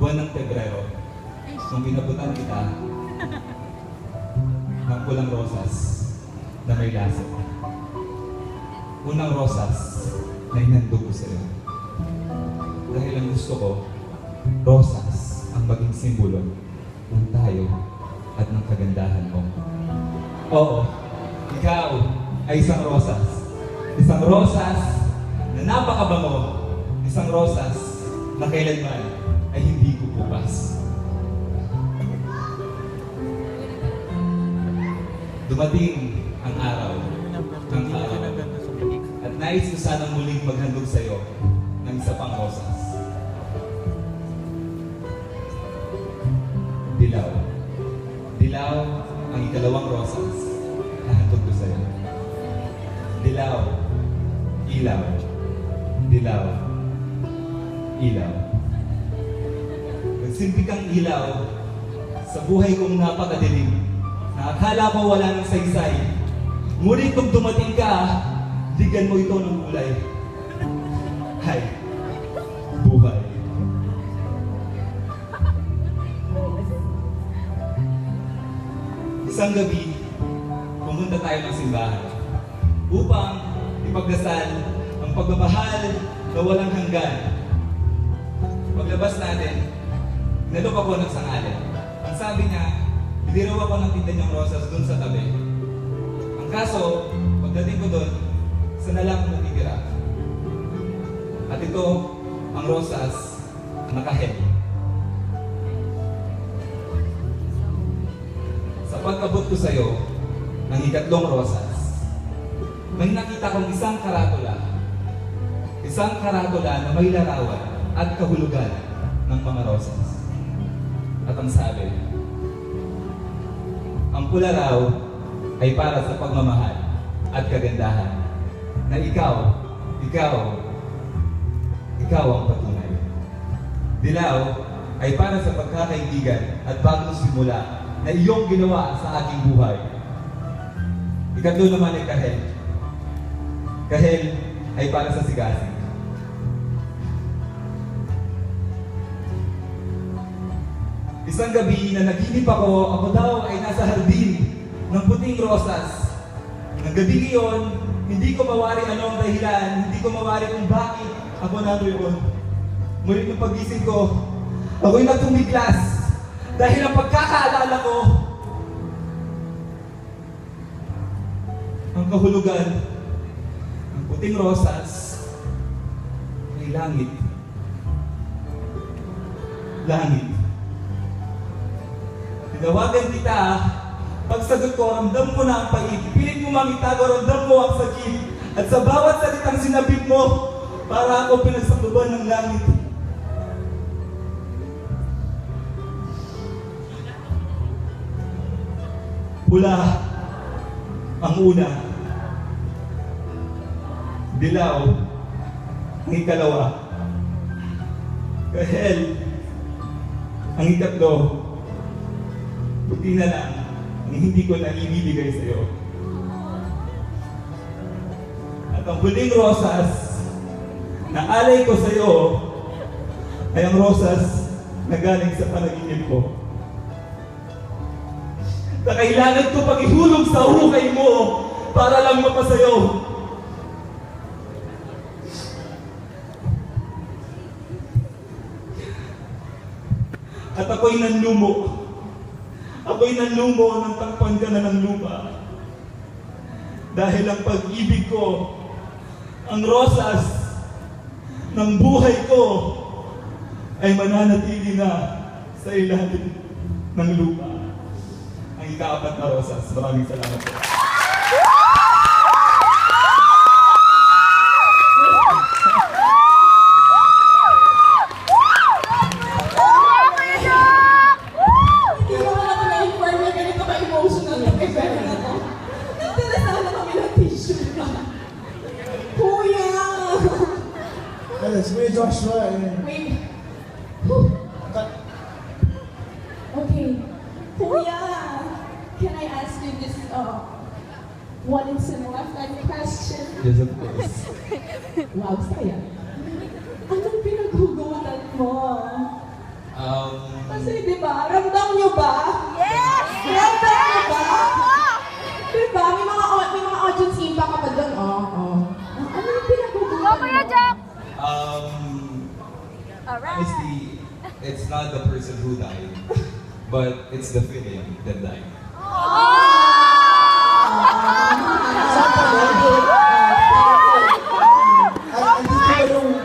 buwan ng Pebrero, nung inabutan kita ng pulang rosas na may laso. Unang rosas na inandog ko sa'yo. Dahil ang gusto ko, rosas ang maging simbolo ng tayo at ng kagandahan mo. Oo, ikaw ay isang rosas. Isang rosas na napakabango. Isang rosas na kailanman ay hindi kukupas. Dumating ang araw ng araw at nais ko sanang muling maghandog sa iyo ng isa pang rosas. Dilaw. Dilaw ang ikalawang rosas na handog ko sa iyo. Dilaw. Ilaw. Dilaw. Ilaw. Nagsilbi kang ilaw sa buhay kong napakadilim na akala ko wala ng saysay. Ngunit kung dumating ka, bigyan mo ito ng kulay. Hay, buhay. Isang gabi, pumunta tayo ng simbahan upang ipagdasal ang pagmamahal na walang hanggan. Paglabas natin, nalok ako ng sangalan. Ang sabi niya, hindi raw ako ng tinda niyang rosas dun sa tabi. Ang kaso, pagdating ko dun, isa na lang natitira. At ito, ang rosas, nakahel. Sa pagkabot ko sa'yo, ng ikatlong rosas, may nakita kong isang karatula. Isang karatula na may larawan at kahulugan ng mga rosas. At ang sabi, ang pula raw ay para sa pagmamahal at kagandahan na ikaw ang patunay. Dilaw ay para sa pagkakaibigan at bagong simula na iyong ginawa sa aking buhay. Ikatlo naman ay kahel. Kahel ay para sa sigasig. Isang gabi na naginip ako daw ay nasa hardin ng puting rosas. Ng gabi iyon, hindi ko mawari ano ang dahilan, hindi ko mawari kung bakit ako naroon. Ngunit ng pagising ko, ako'y natumiglas dahil ang pagkakaalala ko, ang kahulugan ng puting rosas ay langit. Langit. Tinawagan kita, pagsagot ko, ramdam mo na ang pait. Pilit mo mangitago, ramdam mo ang sakit. At sa bawat salitang sinabit mo, para ako pinagsakluban ng langit. Pula ang una. Dilaw ang ikalawa. Kahel ang ikatlo. Buti na lang ang hindi ko na ibibigay sa iyo. At ang huling rosas na alay ko sa iyo ay ang rosas na galing sa panaginip ko. Na kailangan ko pag-ihulog sa hukay mo para lang mapasayaw. At ako'y nanlumo. Ako'y nanlumo ng takpan ka na ng lupa. Dahil ang pag-ibig ko, ang rosas ng buhay ko, ay mananatili na sa ilalim ng lupa. Ang ikaapat na rosas. Maraming salamat po. Kuya Joshua, Wait. Okay. Kuya, can I ask you this once in a lifetime question? Yes, of course. Wow, saya. Anong pinaghugutan mo? Kasi di ba, ramdam nyo ba? Yes! Ramdam nyo ba? Oo! Di ba? May mga audience impact ka pa doon. Ano yung pinagbubuhan Go, Kuya Jack! Alright. Honestly, it's not the person who died, but it's the feeling that died.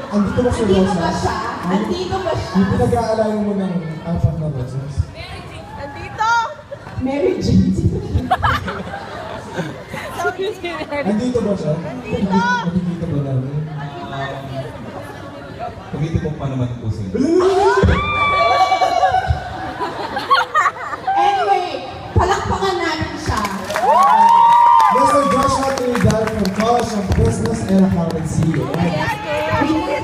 Andito ba si Andito ba Rosas? siya? Andito ba siya? Yung pinag-aalayo mo ng apat na Rosas. Nandito! Mary Jane. Andito ba siya? Nakikita ba namin? Tumitipok pa naman ang puso niya. Anyway, palakpakan natin siya. Mr. Joshua Trinidad from College of Business and Accountancy. Yes,